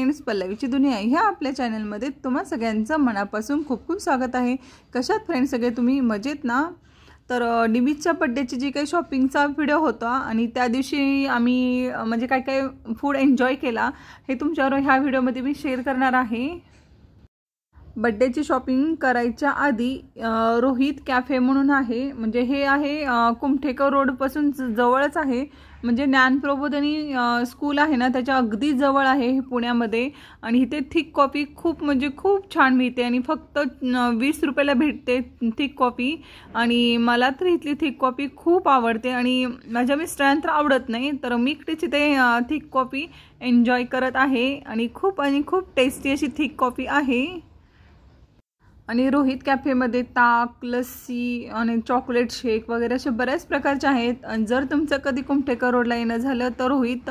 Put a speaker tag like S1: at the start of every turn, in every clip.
S1: Friends, Pallavi ची दुनिया ह्या आपल्या चॅनलमध्ये तुम्हा सगळ्यांचं मनापासून खूप खूप स्वागत आहे। कशात फ्रेंड्स सगळे तुम्ही मजेत ना? तर निमितच्या बर्थडेची जी काही शॉपिंगचा व्हिडिओ होता आणि त्या दिवशी आम्ही म्हणजे काय काय फूड एन्जॉय केला हे तुमच्यावर ह्या व्हिडिओमध्ये मी शेअर करणार आहे। बर्थडेची शॉपिंग करायच्या आधी रोहित कॅफे म्हणून आहे, म्हणजे हे आहे कुमठेकर रोड पासून जवळच आहे, म्हणजे ज्ञानप्रबोधिनी स्कूल आहे ना त्याच्या अगदी जवळ आहे हे पुण्यामध्ये। आणि इथे थिक कॉफी खूप म्हणजे खूप छान मिळते आणि फक्त 20 रुपयाला भेटते थिक कॉफी। आणि मला तर इथली थिक कॉफी खूप आवडते आणि माझ्या मिस्टरांना तर आवडत नाही, तर मी एकटीच इथे थिक कॉफी एन्जॉय करत आहे आणि खूप टेस्टी अशी थिक कॉफी आहे। आणि रोहित कॅफेमध्ये ताक, लस्सी आणि चॉकलेट शेक वगैरे असे बऱ्याच प्रकारचे आहेत। जर तुमचं कधी कुमठेकर रोडला येणं झालं तर रोहित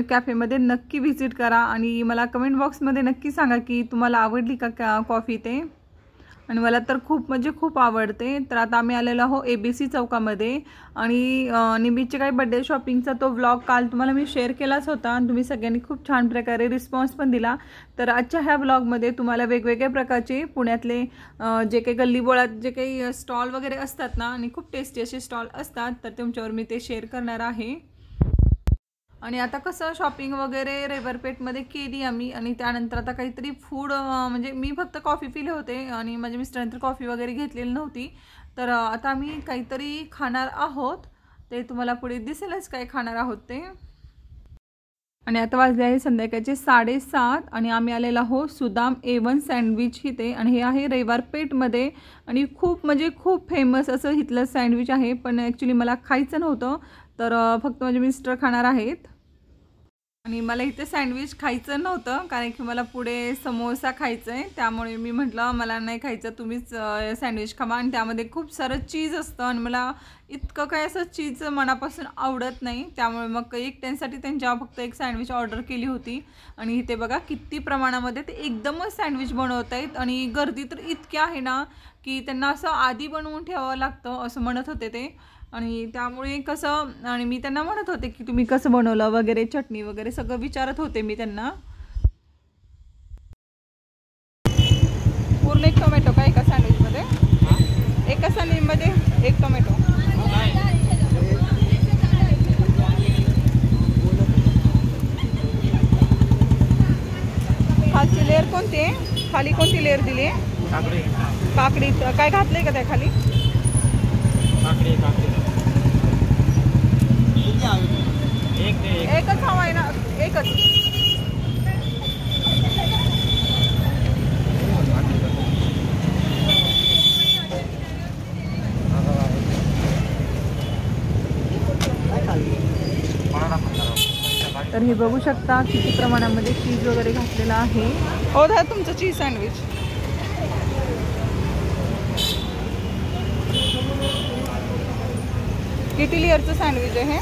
S1: कॅफेमध्ये नक्की व्हिजिट करा आणि मला कमेंट बॉक्समध्ये नक्की सांगा की तुम्हाला आवडली का कॉफी ते। आणि मला तर खूप म्हणजे खूप आवडते। तर आता आम्ही आलेलो आहो ABC चौकामध्ये आणि निमितचे काही बर्थडे शॉपिंगचा तो व्लॉग काल तुम्हाला मी शेअर केलाच होता आणि तुम्ही सगळ्यांनी खूप छान प्रकारे रिस्पॉन्स पण दिला। तर आजच्या ह्या व्लॉगमध्ये तुम्हाला वेगवेगळ्या प्रकारचे पुण्यातले जे काही गल्लीबोळात जे काही स्टॉल वगैरे असतात ना आणि खूप टेस्टी असे स्टॉल असतात तर तुमच्यावर मी ते शेअर करणार आहे। आणि आता कसं शॉपिंग वगैरे रविवारपेठमध्ये केली आम्ही आणि त्यानंतर आता काहीतरी फूड म्हणजे मी फक्त कॉफी पिले होते आणि माझ्या मिस्टरांनी कॉफी वगैरे घेतलेली नव्हती, तर आता आम्ही काहीतरी खाणार आहोत, ते तुम्हाला पुढे दिसेलच काय खाणार आहोत ते। आणि आता वाजले आहे संध्याकाळचे 7:30 आणि आम्ही आलेलो आहोत सुदाम A1 सँडविच इथे आणि हे आहे रविवारपेठमध्ये आणि खूप म्हणजे खूप फेमस असं इथलं सँडविच आहे। पण ॲक्च्युली मला खायचं नव्हतं, तर फक्त माझे मिस्टर खाणार आहेत आणि मला इथे सँडविच खायचं नव्हतं कारण की मला पुढे समोसा खायचा आहे, त्यामुळे मी म्हटलं मला नाही खायचं, तुम्हीच सँडविच खावा। आणि त्यामध्ये खूप सारं चीज असतं आणि मला इतकं काय असं चीज मनापासून आवडत नाही, त्यामुळे मग एकट्यांसाठी त्यांच्या फक्त एक सँडविच ऑर्डर केली होती। आणि इथे बघा किती प्रमाणामध्ये ते एकदमच सँडविच बनवत आहेत आणि गर्दी तर इतकी आहे ना की त्यांना असं आधी बनवून ठेवावं लागतं असं म्हणत होते ते। आणि त्यामुळे कसं आणि मी त्यांना म्हणत होते की तुम्ही कसं बनवलं वगैरे, चटणी वगैरे सगळं विचारत होते मी त्यांना। पूर्ण एक टोमॅटो का एका सँडविचमध्ये? एका सँडविचमध्ये एक टोमॅटो। खालची लेअर कोणती आहे? खाली कोणती लेअर दिली आहे? काकडी काय घातलंय का त्या खाली? एकच हवा आहे ना, एकच। तर हे बघू शकता किती प्रमाणामध्ये चीज वगैरे घातलेला आहे। हो दादा, तुमचं चीज सँडविच किती लेअरचं सँडविच आहे?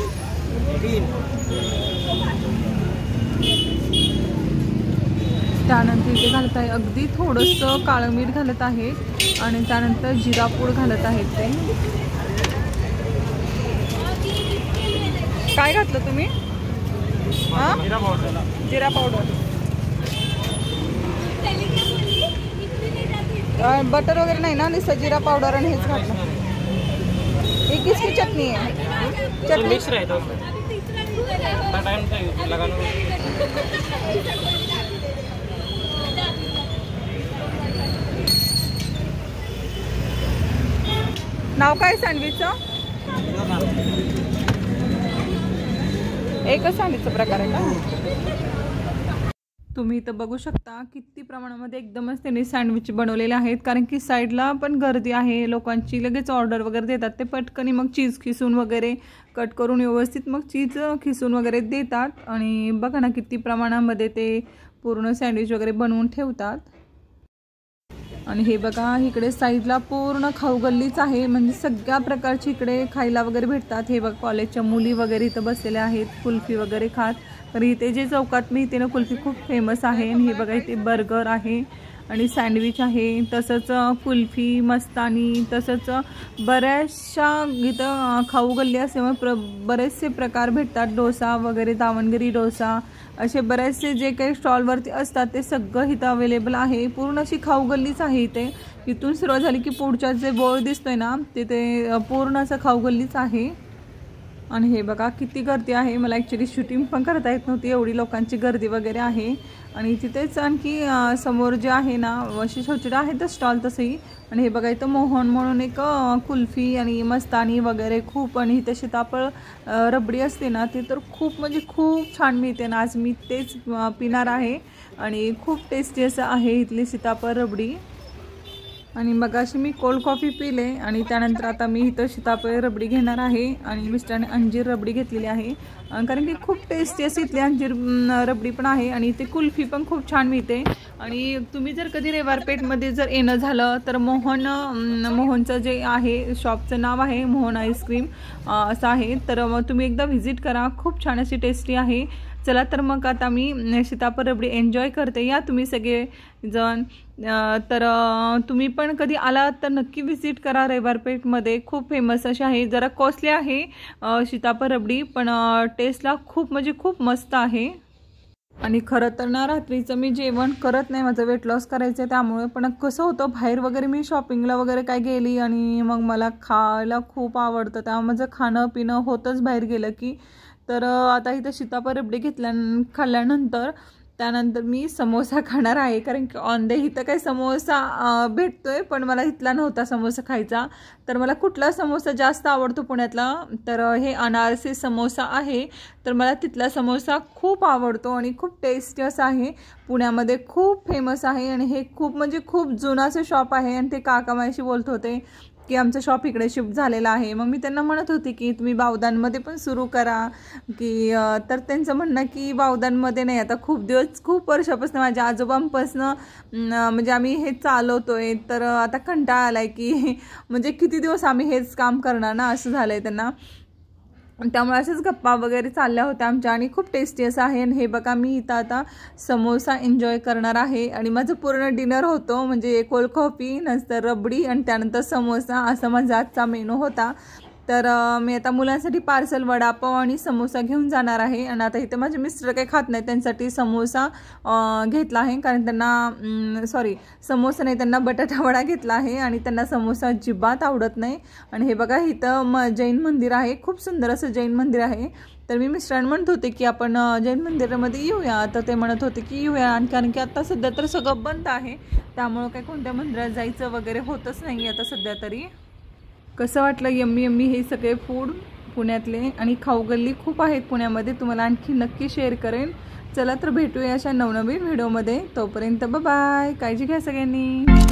S1: त्यानंतर इथे घालत आहे अगदी थोडंसं काळं मीठ घालत आहे आणि त्यानंतर जिरा पूड घालत आहेत ते। काय घातलं तुम्ही? जिरा पावडर, बटर वगैरे नाही ना, नुसतं जिरा पावडर आणि हेच घातलं। एक किसकी चटनी है? चटनी मिक्स रहता है उसमें टाइम लगाना। नाव काय सँडविचचं? एकच सँडविचचा प्रकार आहे का? तुम्ही इथं बघू शकता किती प्रमाणामध्ये एकदमच त्यांनी सँडविच बनवलेले आहेत, कारण की साईडला पण गर्दी आहे लोकांची, लगेच ऑर्डर वगैरे देतात ते पटकन, मग चीज खिसून वगैरे कट करून व्यवस्थित मग चीज खिसून वगैरे देतात। आणि बघा ना किती प्रमाणामध्ये ते पूर्ण सँडविच वगैरे बनवून ठेवतात। आणि हे बघा इकडे साईडला पूर्ण खाऊ गल्लीच आहे, म्हणजे सगळ्या प्रकारची इकडे खायला वगैरे भेटतात। हे बघा कॉलेजच्या मुली वगैरे इथं बसलेल्या आहेत कुल्फी वगैरे खात, तर इथे जे चौकात मी इथे ना कुल्फी खूप फेमस आहे। आणि हे बघा इथे बर्गर आहे आणि सँडविच आहे, तसंच कुल्फी, मस्तानी, तसंच बऱ्याचशा इथं खाऊ गल्ली असल्यामुळे बरेचसे प्रकार भेटतात। डोसा वगैरे, दावणगिरी डोसा असे बरेचसे जे काही स्टॉलवरती असतात ते सगळं इथं अवेलेबल आहे। पूर्ण अशी खाऊ गल्लीच आहे इथे। इथून सुरुवात झाली की पुढच्या जे बोर्ड दिसतोय ना तिथे पूर्ण असं खाऊ गल्लीच आहे। आणि हे बघा किती गर्दी आहे। मला ॲक्च्युली शूटिंग पण करता येत नव्हती, एवढी लोकांची गर्दी वगैरे आहे। आणि तिथेच आणखी समोर जे आहे ना अशी छोटे आहेत स्टॉल तसेही। आणि हे बघा इथं मोहन म्हणून एक कुल्फी आणि मस्तानी वगैरे खूप, आणि इथे सीताफळ रबडी असते ना ती तर खूप म्हणजे खूप छान मिळते ना। आज मी तेच पिणार आहे आणि खूप टेस्टी असं आहे इथली सीताफळ रबडी। आणि मग अशी मी कोल्ड कॉफी पिले आणि त्यानंतर आता मी इथं सीताफळ रबडी घेणार आहे आणि मिस्टरांनी अंजीर रबडी घेतलेली आहे, कारण की खूप टेस्टी अशी इथली अंजीर रबडी पण आहे। आणि इथे कुल्फी पण खूप छान मिळते। आणि तुम्ही जर कधी रेवारपेठमध्ये जर येणं झालं तर मोहनचं जे आहे शॉपचं नाव आहे मोहन आईस्क्रीम असं आहे, तर मग तुम्ही एकदा व्हिजिट करा, खूप छान अशी टेस्टी आहे। चला तर मग आता मी सीताफळ रबडी एन्जॉय करते, या तुम्ही सगळे जण। तर तुम्ही पण कधी आलात तर नक्की व्हिजिट करा रेवारपेठमध्ये, खूप फेमस अशी आहे। जरा कॉस्टली आहे सीताफळ रबडी, पण टेस्टला खूप म्हणजे खूप मस्त आहे। आणि खरं तर ना रात्रीचं मी जेवण करत नाही, माझं वेट लॉस करायचं आहे त्यामुळे। पण कसं होतं बाहेर वगैरे मी शॉपिंगला वगैरे काय गेली आणि मग मला खायला खूप आवडतं, त्यामुळे माझं खाणं पिणं होतंच बाहेर गेलं की। तर आता इथं सीताफळ रबडी खाल्ल्यानंतर त्यानंतर मी समोसा खाणार आहे, कारण की ऑन द इथं काही समोसा भेटतोय पण मला इथला नव्हता समोसा खायचा। तर मला कुठला समोसा जास्त आवडतो पुण्यातला, तर हे अनारसी समोसा आहे, तर मला तिथला समोसा खूप आवडतो आणि खूप टेस्टी असा आहे, पुण्यामध्ये खूप फेमस आहे। आणि हे खूप म्हणजे खूप जुनाचं शॉप आहे। आणि ते काका माझ्याशी बोलत होते की आमचं शॉप इकडे शिफ्ट झालेलं आहे। मग मी त्यांना म्हणत होती की तुम्ही बावदानमध्ये पण सुरू करा की, तर त्यांचं म्हणणं की बावदानमध्ये नाही, आता खूप वर्षापासून माझ्या आजोबांपासून म्हणजे आम्ही हे चालवतोय, तर आता कंटाळा आलाय की म्हणजे किती दिवस आम्ही हेच काम करणार ना, असं झालंय त्यांना। त्यामुळे असेच गप्पा वगैरे चालल्या होत्या आमच्या आणि खूप टेस्टी असं आहे। आणि हे बघा मी इथं आता समोसा एन्जॉय करणार आहे आणि माझं पूर्ण डिनर होतं, म्हणजे कोल्ड कॉफी नंतर रबडी आणि त्यानंतर समोसा, असा माझा आजचा मेनू होता। तर मी आता मुलांसाठी पार्सल वडापाव आणि समोसा घेऊन जाणार आहे। आणि आता इथे माझे मिस्टर काही खात नाही, त्यांसाठी समोसा घेतला आहे, कारण त्यांना समोसा नाही, त्यांना बटाटा वडा घेतला आहे आणि त्यांना समोसा अजिबात आवडत नाही। आणि हे बघा इथं जैन मंदिर आहे, खूप सुंदर असं जैन मंदिर आहे। तर मी मिस्टरांना म्हणत होते की आपण जैन मंदिरामध्ये येऊया, तर ते म्हणत होते की येऊया, आणि कारण की आता सध्या तर सगळं बंद आहे, त्यामुळं काही कोणत्या मंदिरात जायचं वगैरे होतच नाही आता सध्या तरी। कसं वाटलं यम्मी यम्मी हे सगळे फूड पुण्यातले, आणि खाऊ गल्ली खूप आहेत पुण्यामध्ये, तुम्हाला आणखी नक्की शेअर करेन। चला तर भेटूया अशा नवनवीन व्हिडिओमध्ये, तोपर्यंत बाय, काळजी घ्या सगळ्यांनी।